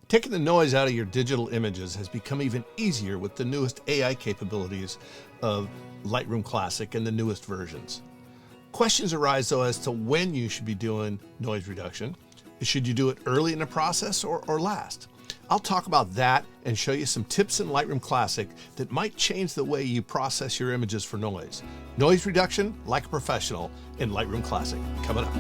Taking the noise out of your digital images has become even easier with the newest AI capabilities of Lightroom Classic and the newest versions. Questions arise though as to when you should be doing noise reduction. Should you do it early in the process or last? I'll talk about that and show you some tips in Lightroom Classic that might change the way you process your images for noise. Noise reduction like a professional in Lightroom Classic, coming up.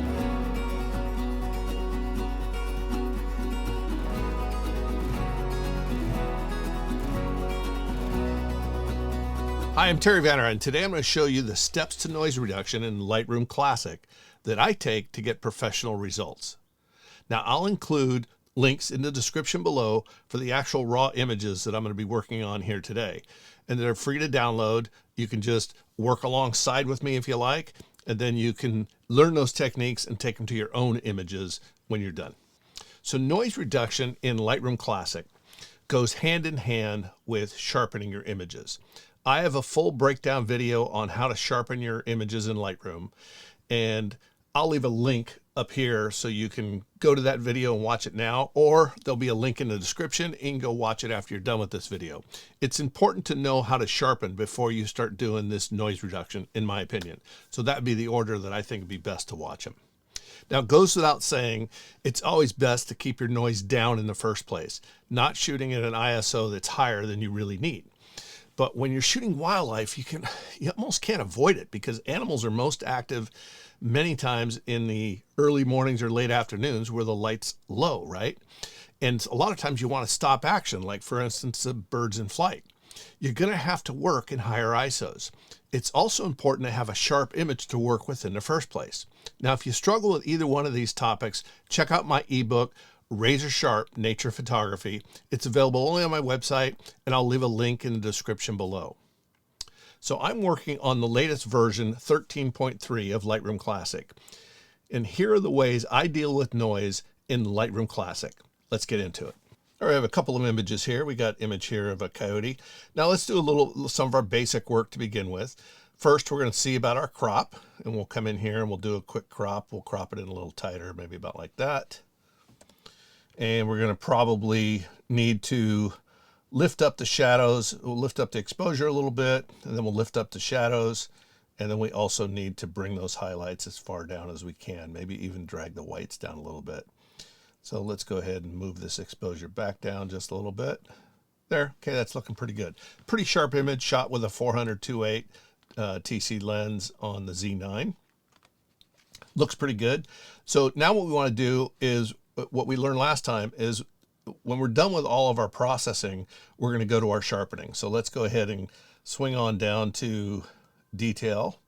Hi, I'm Terry Vanner, and today I'm going to show you the steps to noise reduction in Lightroom Classic that I take to get professional results. Now, I'll include links in the description below for the actual raw images that I'm going to be working on here today. And they're free to download. You can just work alongside with me if you like, and then you can learn those techniques and take them to your own images when you're done. So noise reduction in Lightroom Classic goes hand in hand with sharpening your images. I have a full breakdown video on how to sharpen your images in Lightroom, and I'll leave a link up here so you can go to that video and watch it now, or there'll be a link in the description and you can go watch it after you're done with this video. It's important to know how to sharpen before you start doing this noise reduction, in my opinion. So that'd be the order that I think would be best to watch them. Now, it goes without saying, it's always best to keep your noise down in the first place, not shooting at an ISO that's higher than you really need. But when you're shooting wildlife, you almost can't avoid it because animals are most active many times in the early mornings or late afternoons where the light's low, right? And a lot of times you want to stop action, like for instance, the birds in flight. You're going to have to work in higher ISOs. It's also important to have a sharp image to work with in the first place. Now, if you struggle with either one of these topics, check out my ebook, Razor Sharp Nature Photography. It's available only on my website, and I'll leave a link in the description below. So I'm working on the latest version, 13.3 of Lightroom Classic. And here are the ways I deal with noise in Lightroom Classic. Let's get into it. All right, I have a couple of images here. We got image here of a coyote. Now let's do some of our basic work to begin with. First, we're going to see about our crop, and we'll come in here and we'll do a quick crop. We'll crop it in a little tighter, maybe about like that. And we're going to probably need to lift up the shadows. We'll lift up the exposure a little bit, and then we'll lift up the shadows. And then we also need to bring those highlights as far down as we can, maybe even drag the whites down a little bit. So let's go ahead and move this exposure back down just a little bit. There, okay, that's looking pretty good. Pretty sharp image shot with a 400-2.8 TC lens on the Z9. Looks pretty good. So now what we want to do is, what we learned last time is when we're done with all of our processing, we're going to go to our sharpening. So let's go ahead and swing on down to detail.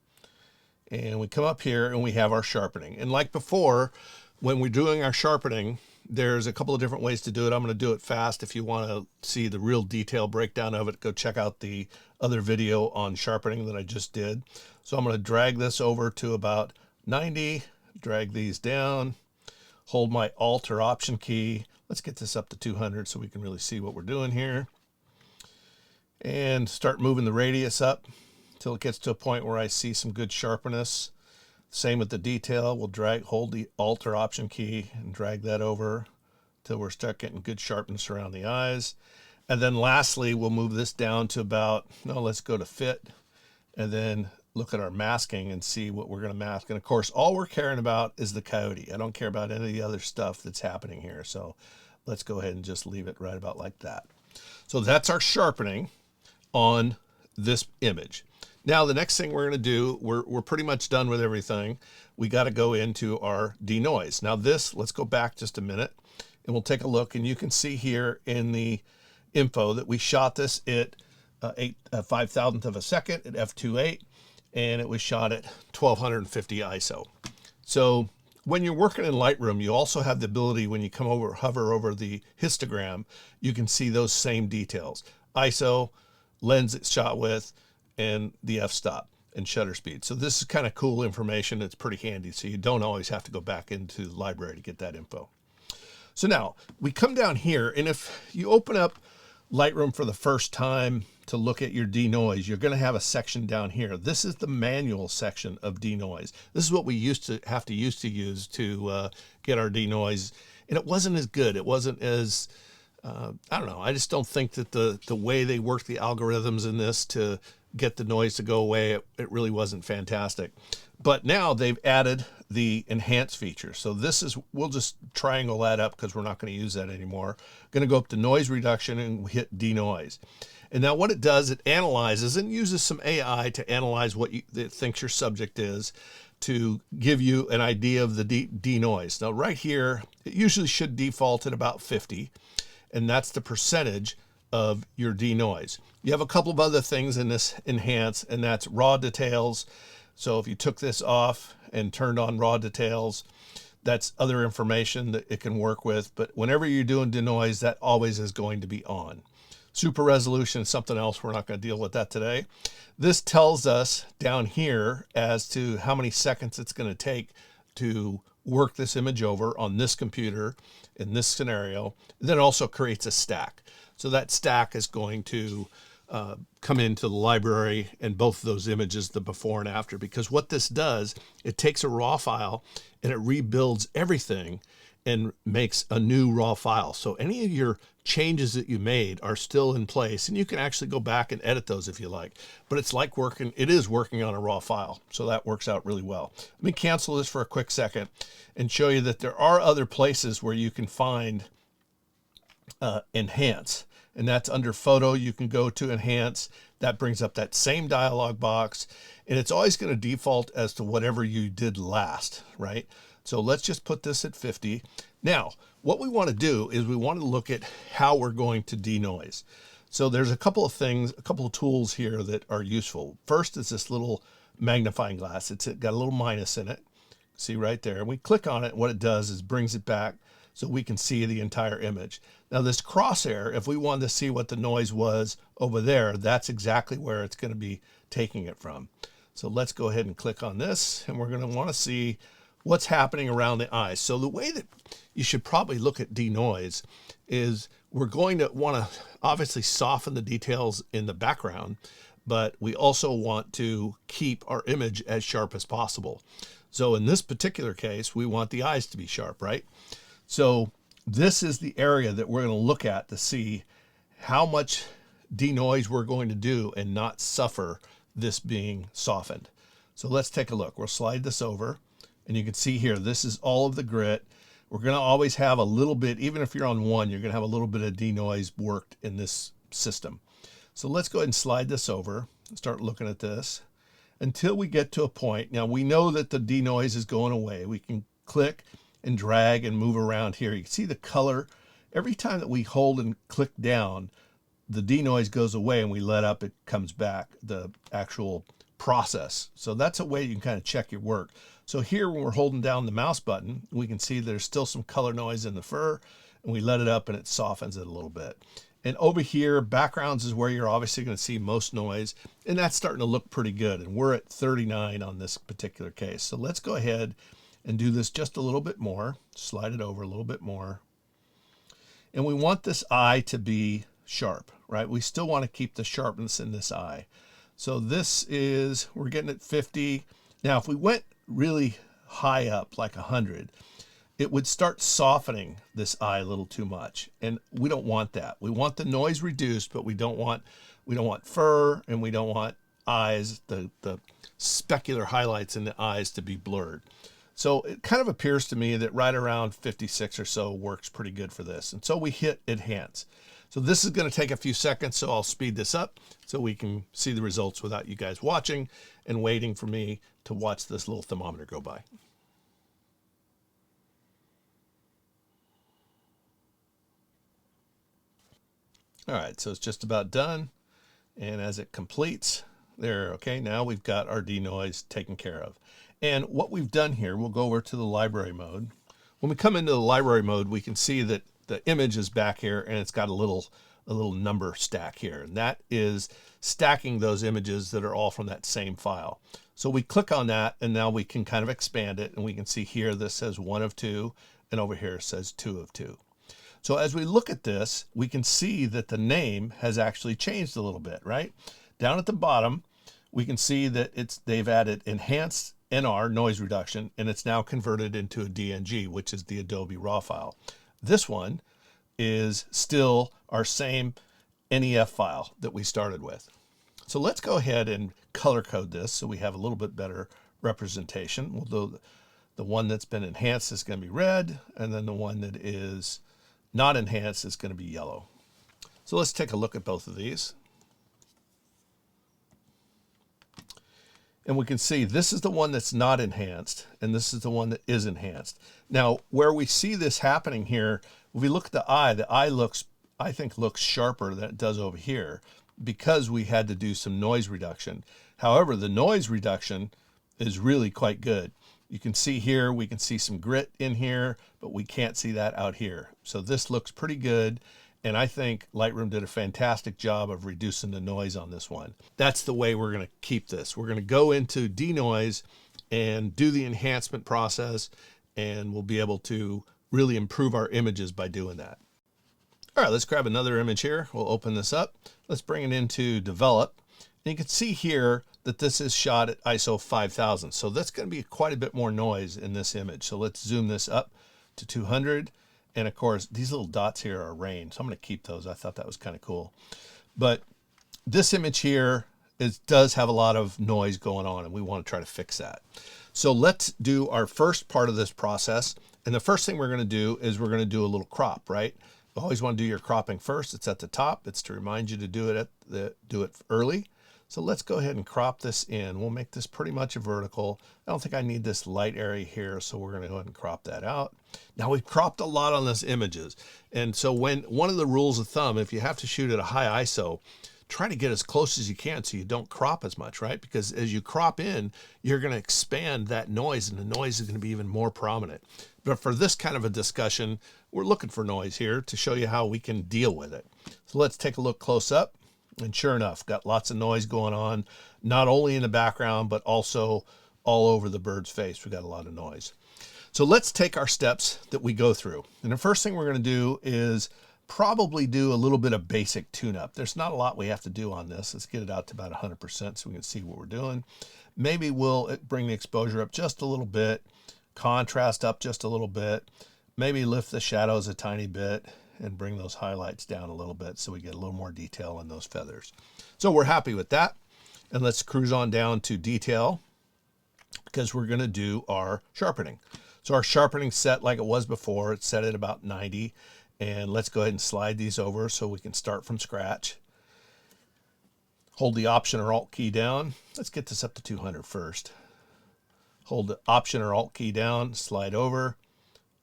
And we come up here and we have our sharpening. And like before, when we're doing our sharpening, there's a couple of different ways to do it. I'm going to do it fast. If you want to see the real detail breakdown of it, go check out the other video on sharpening that I just did. So I'm going to drag this over to about 90, drag these down, hold my Alt or Option key. Let's get this up to 200 so we can really see what we're doing here. And start moving the radius up until it gets to a point where I see some good sharpness. Same with the detail. We'll hold the Alt or Option key and drag that over till we're start getting good sharpness around the eyes. And then lastly, we'll move this down to about, let's go to fit, and then look at our masking and see what we're going to mask. And of course, all we're caring about is the coyote. I don't care about any of the other stuff that's happening here. So let's go ahead and just leave it right about like that. So that's our sharpening on this image. Now, the next thing we're going to do, we're pretty much done with everything. We got to go into our DeNoise. Now this, let's go back just a minute and we'll take a look. And you can see here in the info that we shot this at 5,000th of a second at f2.8. And it was shot at 1250 ISO. So when you're working in Lightroom, you also have the ability, when you come over, hover over the histogram, you can see those same details. ISO, lens it's shot with, and the f-stop and shutter speed. So this is kind of cool information. It's pretty handy. So you don't always have to go back into the library to get that info. So now we come down here, and if you open up Lightroom for the first time to look at your DeNoise, you're going to have a section down here. This is the manual section of DeNoise. This is what we used to use to get our DeNoise, and it wasn't as good. It wasn't as I don't know. I just don't think that the way they work the algorithms in this to get the noise to go away, it really wasn't fantastic. But now they've added the enhance feature. So this is, we'll just triangle that up because we're not going to use that anymore. Going to go up to noise reduction and hit DeNoise. And now what it does, it analyzes and uses some AI to analyze what it thinks your subject is to give you an idea of the DeNoise. Now right here, it usually should default at about 50. And that's the percentage of your DeNoise. You have a couple of other things in this enhance, and that's raw details. So if you took this off and turned on raw details, that's other information that it can work with. But whenever you're doing DeNoise, that always is going to be on. Super resolution is something else. We're not going to deal with that today. This tells us down here as to how many seconds it's going to take to work this image over on this computer in this scenario. And then it also creates a stack. So that stack is going to come into the library and both of those images, the before and after, because what this does, it takes a raw file and it rebuilds everything and makes a new raw file. So any of your changes that you made are still in place, and you can actually go back and edit those if you like, but it's like it is working on a raw file. So that works out really well. Let me cancel this for a quick second and show you that there are other places where you can find enhance, and that's under photo. You can go to enhance. That brings up that same dialog box, and it's always going to default as to whatever you did last, right? So let's just put this at 50. Now, what we want to do is we want to look at how we're going to denoise. So there's a couple of things, a couple of tools here that are useful. First is this little magnifying glass. It's got a little minus in it. See right there. And we click on it, and what it does is brings it back so we can see the entire image. Now this crosshair, if we wanted to see what the noise was over there, that's exactly where it's going to be taking it from. So let's go ahead and click on this, and we're going to want to see what's happening around the eyes. So the way that you should probably look at DeNoise is we're going to want to obviously soften the details in the background, but we also want to keep our image as sharp as possible. So in this particular case, we want the eyes to be sharp, right? So this is the area that we're going to look at to see how much denoise we're going to do and not suffer this being softened. So let's take a look. We'll slide this over, and you can see here, this is all of the grit. We're going to always have a little bit, even if you're on one, you're going to have a little bit of denoise worked in this system. So let's go ahead and slide this over and start looking at this until we get to a point. Now we know that the denoise is going away. We can click and drag and move around here. You can see the color. Every time that we hold and click down, the denoise goes away, and we let up, it comes back, the actual process. So that's a way you can kind of check your work. So here, when we're holding down the mouse button, we can see there's still some color noise in the fur, and we let it up and it softens it a little bit. And over here, backgrounds is where you're obviously going to see most noise, and that's starting to look pretty good. And we're at 39 on this particular case. So let's go ahead and do this just a little bit more, slide it over a little bit more. And we want this eye to be sharp, right? We still want to keep the sharpness in this eye. So this is, we're getting at 50. Now, if we went really high up, like 100, it would start softening this eye a little too much. And we don't want that. We want the noise reduced, but we don't want fur, and we don't want eyes, the specular highlights in the eyes to be blurred. So it kind of appears to me that right around 56 or so works pretty good for this. And so we hit enhance. So this is going to take a few seconds, so I'll speed this up so we can see the results without you guys watching and waiting for me to watch this little thermometer go by. All right, so it's just about done. And as it completes, there, okay, now we've got our denoise taken care of. And what we've done here, we'll go over to the library mode. When we come into the library mode, we can see that the image is back here, and it's got a little number stack here. And that is stacking those images that are all from that same file. So we click on that, and now we can kind of expand it, and we can see here this says 1 of 2, and over here it says 2 of 2. So as we look at this, we can see that the name has actually changed a little bit, right? Down at the bottom, we can see that they've added enhanced NR, noise reduction, and it's now converted into a DNG, which is the Adobe RAW file. This one is still our same NEF file that we started with. So let's go ahead and color code this so we have a little bit better representation. We'll do the one that's been enhanced is going to be red, and then the one that is not enhanced is going to be yellow. So let's take a look at both of these. And we can see this is the one that's not enhanced, and this is the one that is enhanced. Now, where we see this happening here, if we look at the eye looks, I think, looks sharper than it does over here because we had to do some noise reduction. However, the noise reduction is really quite good. You can see here, we can see some grit in here, but we can't see that out here. So this looks pretty good. And I think Lightroom did a fantastic job of reducing the noise on this one. That's the way we're going to keep this. We're going to go into DeNoise and do the enhancement process, and we'll be able to really improve our images by doing that. All right, let's grab another image here. We'll open this up. Let's bring it into Develop. And you can see here that this is shot at ISO 5000. So that's going to be quite a bit more noise in this image. So let's zoom this up to 200. And of course, these little dots here are rain. So I'm going to keep those. I thought that was kind of cool. But this image here does have a lot of noise going on, and we want to try to fix that. So let's do our first part of this process. And the first thing we're going to do is we're going to do a little crop, right? You always want to do your cropping first. It's at the top. It's to remind you to do it early. So let's go ahead and crop this in. We'll make this pretty much a vertical. I don't think I need this light area here, so we're going to go ahead and crop that out. Now, we've cropped a lot on this images. And so one of the rules of thumb, if you have to shoot at a high ISO, try to get as close as you can so you don't crop as much, right? Because as you crop in, you're going to expand that noise, and the noise is going to be even more prominent. But for this kind of a discussion, we're looking for noise here to show you how we can deal with it. So let's take a look close up. And sure enough, got lots of noise going on, not only in the background, but also all over the bird's face. We got a lot of noise. So let's take our steps that we go through. And the first thing we're going to do is probably do a little bit of basic tune-up. There's not a lot we have to do on this. Let's get it out to about 100% so we can see what we're doing. Maybe we'll bring the exposure up just a little bit, contrast up just a little bit, maybe lift the shadows a tiny bit, and bring those highlights down a little bit so we get a little more detail in those feathers. So we're happy with that. And let's cruise on down to detail because we're going to do our sharpening. So our sharpening set like it was before, it's set at about 90. And let's go ahead and slide these over so we can start from scratch. Hold the Option or Alt key down. Let's get this up to 200 first. Hold the Option or Alt key down, slide over,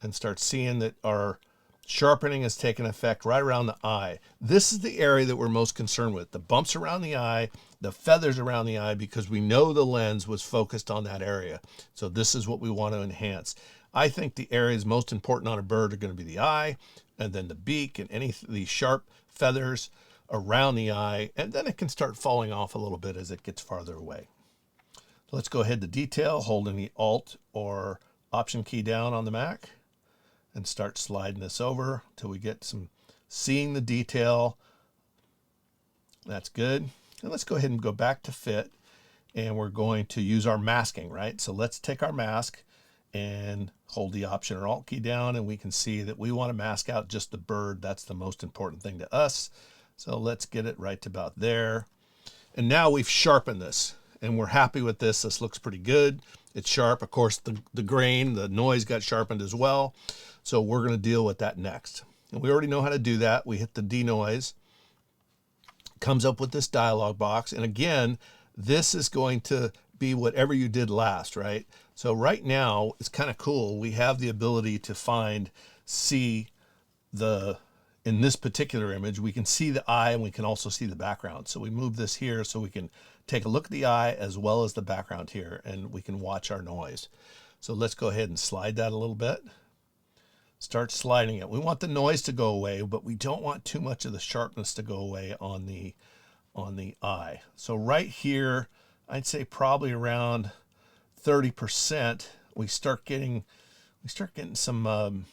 and start seeing that our sharpening has taken effect right around the eye. This is the area that we're most concerned with. The bumps around the eye, the feathers around the eye, because we know the lens was focused on that area. So this is what we want to enhance. I think the areas most important on a bird are going to be the eye, and then the beak, and any of these sharp feathers around the eye, and then it can start falling off a little bit as it gets farther away. So let's go ahead to detail, holding the Alt or Option key down on the Mac, and start sliding this over till we get some seeing the detail. That's good. And let's go ahead and go back to fit, and we're going to use our masking, right? So let's take our mask and hold the Option or Alt key down, and we can see that we want to mask out just the bird. That's the most important thing to us. So let's get it right to about there. And now we've sharpened this, and we're happy with this. This looks pretty good. It's sharp. Of course, the grain, the noise got sharpened as well. So we're going to deal with that next. And we already know how to do that. We hit the DeNoise. Comes up with this dialog box. And again, this is going to be whatever you did last, right? So right now, it's kind of cool. We have the ability to see in this particular image, we can see the eye and we can also see the background. So we move this here so we can take a look at the eye as well as the background here, and we can watch our noise. So let's go ahead and slide that a little bit. Start sliding it. We want the noise to go away, but we don't want too much of the sharpness to go away on the eye. So right here, I'd say probably around 30%, we start getting some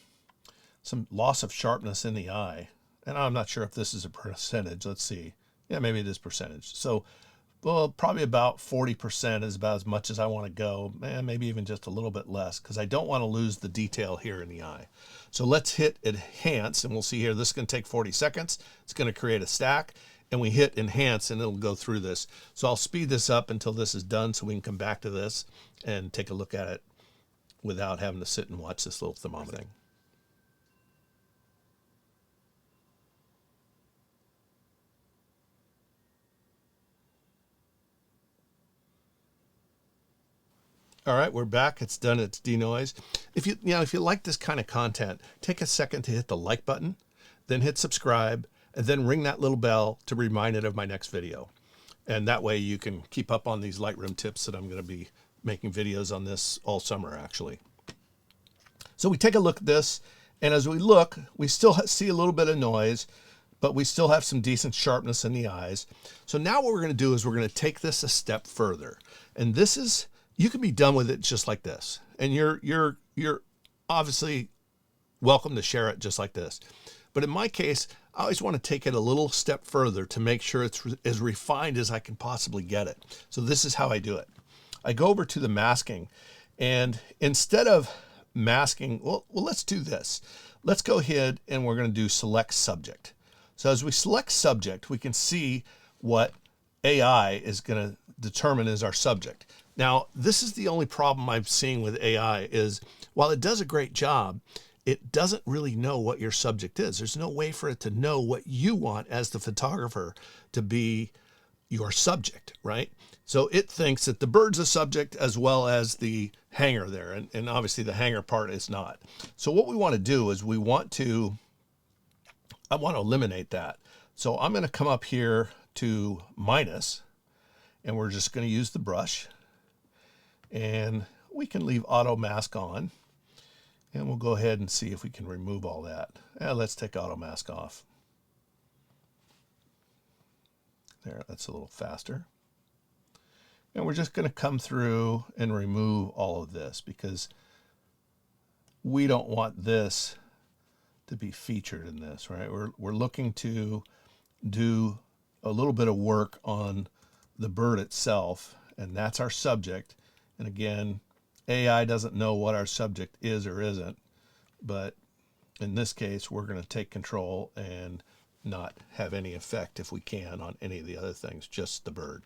loss of sharpness in the eye. And I'm not sure if this is a percentage. Let's see. Yeah, maybe it is percentage. So Well, probably about 40% is about as much as I want to go, and maybe even just a little bit less, because I don't want to lose the detail here in the eye. So let's hit enhance, and we'll see here, this is going to take 40 seconds. It's going to create a stack, and we hit enhance, and it'll go through this. So I'll speed this up until this is done so we can come back to this and take a look at it without having to sit and watch this little thermometer. All right, we're back. It's done. It's DeNoise. If you like this kind of content, take a second to hit the like button, then hit subscribe, and then ring that little bell to remind it of my next video. And that way you can keep up on these Lightroom tips that I'm going to be making videos on this all summer, actually. So we take a look at this, and as we look, we still see a little bit of noise, but we still have some decent sharpness in the eyes. So now what we're going to do is we're going to take this a step further. And this is, you can be done with it just like this. And you're obviously welcome to share it just like this. But in my case, I always want to take it a little step further to make sure it's as refined as I can possibly get it. So this is how I do it. I go over to the masking, and instead of masking, well, let's do this. Let's go ahead and we're going to do select subject. So as we select subject, we can see what AI is going to determine as our subject. Now, this is the only problem I'm seeing with AI is while it does a great job, it doesn't really know what your subject is. There's no way for it to know what you want as the photographer to be your subject, right? So it thinks that the bird's a subject as well as the hanger there. And obviously the hanger part is not. So what we want to do is I want to eliminate that. So I'm going to come up here to minus, and we're just going to use the brush. And we can leave auto mask on, and we'll go ahead and see if we can remove all that. Let's take auto mask off. There, that's a little faster. And we're just going to come through and remove all of this because we don't want this to be featured in this, right? We're looking to do a little bit of work on the bird itself, and that's our subject. And again, AI doesn't know what our subject is or isn't, but in this case, we're going to take control and not have any effect if we can on any of the other things, just the bird.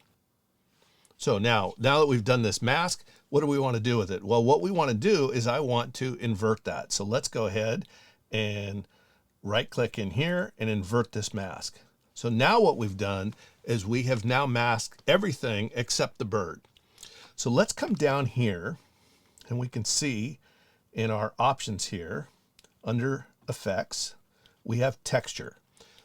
So now that we've done this mask, what do we want to do with it? Well, what we want to do is I want to invert that. So let's go ahead and right click in here and invert this mask. So now what we've done is we have now masked everything except the bird. So let's come down here, and we can see in our options here, under effects, we have texture.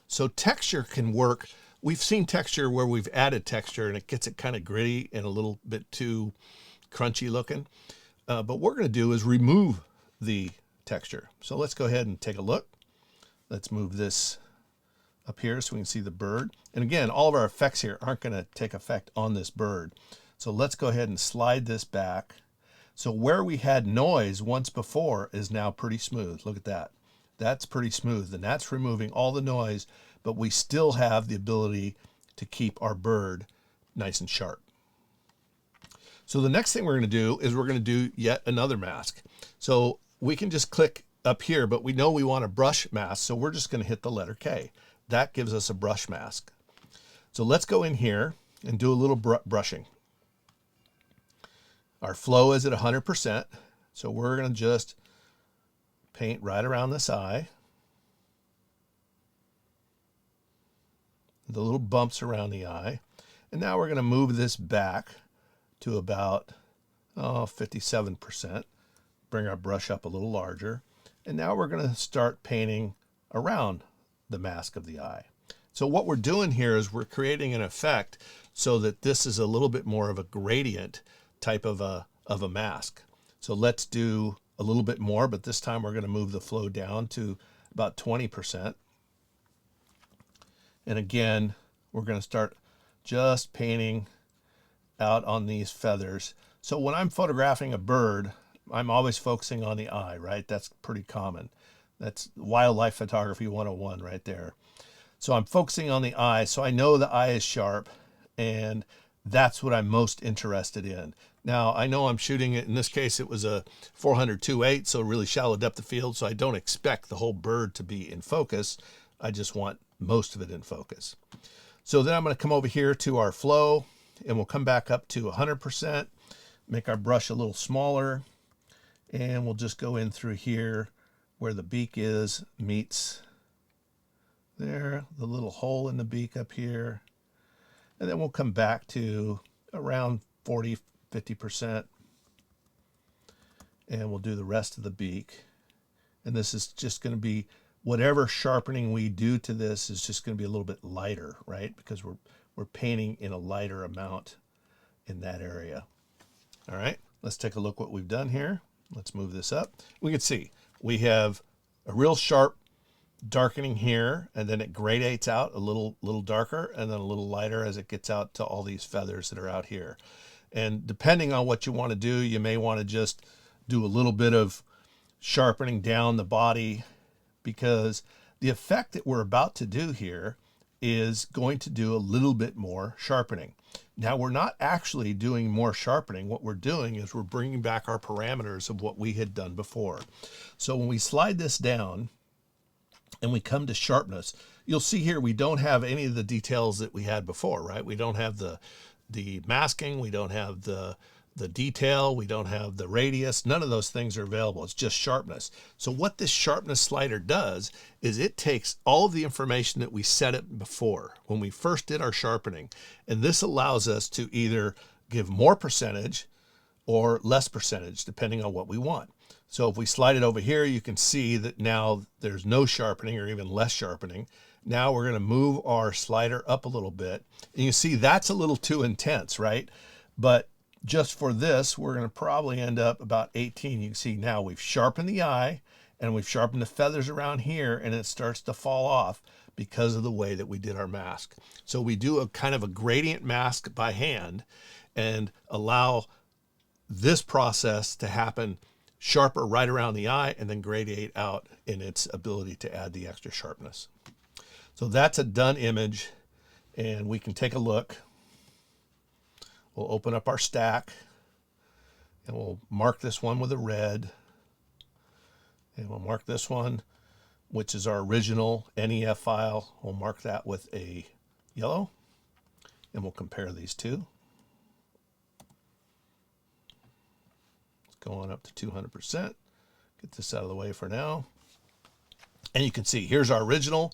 So texture can work. We've seen texture where we've added texture and it gets it kind of gritty and a little bit too crunchy looking. But what we're going to do is remove the texture. So let's go ahead and take a look. Let's move this up here so we can see the bird. And again, all of our effects here aren't going to take effect on this bird. So let's go ahead and slide this back. So where we had noise once before is now pretty smooth. Look at that. That's pretty smooth, and that's removing all the noise, but we still have the ability to keep our bird nice and sharp. So the next thing we're going to do is we're going to do yet another mask. So we can just click up here, but we know we want a brush mask, so we're just going to hit the letter K. That gives us a brush mask. So let's go in here and do a little brushing. Our flow is at 100%, so we're going to just paint right around this eye. The little bumps around the eye. And now we're going to move this back to about 57%. Bring our brush up a little larger. And now we're going to start painting around the mask of the eye. So what we're doing here is we're creating an effect so that this is a little bit more of a gradient type of a mask. So let's do a little bit more, but this time we're going to move the flow down to about 20%. And again, we're going to start just painting out on these feathers. So when I'm photographing a bird, I'm always focusing on the eye, right? That's pretty common. That's wildlife photography 101 right there. So I'm focusing on the eye, so I know the eye is sharp, and that's what I'm most interested in. Now, I know I'm shooting it, in this case, it was a 400-2.8, so really shallow depth of field, so I don't expect the whole bird to be in focus. I just want most of it in focus. So then I'm going to come over here to our flow, and we'll come back up to 100%, make our brush a little smaller, and we'll just go in through here where the beak is, meets there, the little hole in the beak up here. And then we'll come back to around 40-50%. And we'll do the rest of the beak. And this is just going to be, whatever sharpening we do to this is just going to be a little bit lighter, right? Because we're painting in a lighter amount in that area. All right, let's take a look what we've done here. Let's move this up. We can see we have a real sharp darkening here, and then it gradates out a little darker and then a little lighter as it gets out to all these feathers that are out here. And depending on what you want to do, you may want to just do a little bit of sharpening down the body, because the effect that we're about to do here is going to do a little bit more sharpening. Now, we're not actually doing more sharpening. What we're doing is we're bringing back our parameters of what we had done before. So when we slide this down and we come to sharpness, you'll see here we don't have any of the details that we had before, right? We don't have the masking, we don't have the detail, we don't have the radius, none of those things are available. It's just sharpness. So what this sharpness slider does is it takes all of the information that we set it before when we first did our sharpening, and this allows us to either give more percentage or less percentage depending on what we want. So if we slide it over here, you can see that now there's no sharpening or even less sharpening. Now we're going to move our slider up a little bit, and you see that's a little too intense, right? But just for this, we're going to probably end up about 18. You can see now we've sharpened the eye and we've sharpened the feathers around here, and it starts to fall off because of the way that we did our mask. So we do a kind of a gradient mask by hand and allow this process to happen sharper right around the eye and then gradiate out in its ability to add the extra sharpness. So that's a done image, and we can take a look. We'll open up our stack and we'll mark this one with a red, and we'll mark this one, which is our original NEF file. We'll mark that with a yellow, and we'll compare these two. Let's go on up to 200%. Get this out of the way for now. And you can see here's our original,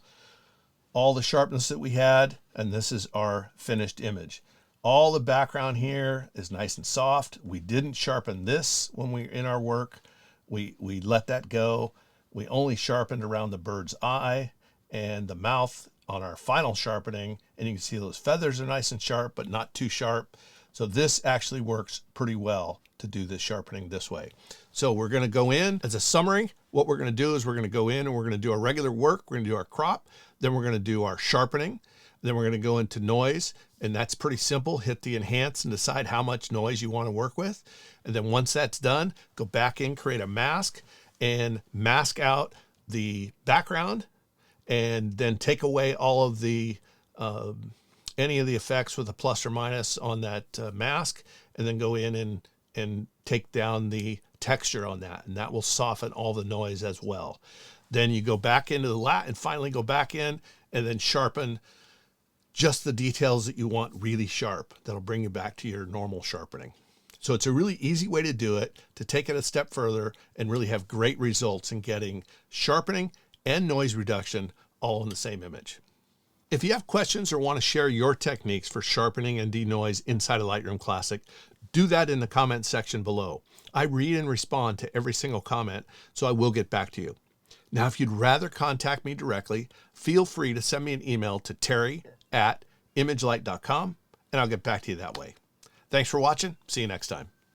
all the sharpness that we had, and this is our finished image. All the background here is nice and soft. We didn't sharpen this when we were in our work. We let that go. We only sharpened around the bird's eye and the mouth on our final sharpening. And you can see those feathers are nice and sharp, but not too sharp. So this actually works pretty well to do this sharpening this way. So we're going to go in as a summary. What we're going to do is we're going to go in and we're going to do our regular work. We're going to do our crop. Then we're going to do our sharpening. Then we're going to go into noise, and that's pretty simple. Hit the enhance and decide how much noise you want to work with. And then once that's done, go back in, create a mask, and mask out the background, and then take away all of the any of the effects with a plus or minus on that mask, and then go in and take down the texture on that, and that will soften all the noise as well. Then you go back into the lat and finally go back in and then sharpen just the details that you want really sharp. That'll bring you back to your normal sharpening. So it's a really easy way to do it, to take it a step further and really have great results in getting sharpening and noise reduction all in the same image. If you have questions or want to share your techniques for sharpening and denoise inside of Lightroom Classic, do that in the comment section below. I read and respond to every single comment, so I will get back to you. Now, if you'd rather contact me directly, feel free to send me an email to terry@imagelight.com, and I'll get back to you that way. Thanks for watching. See you next time.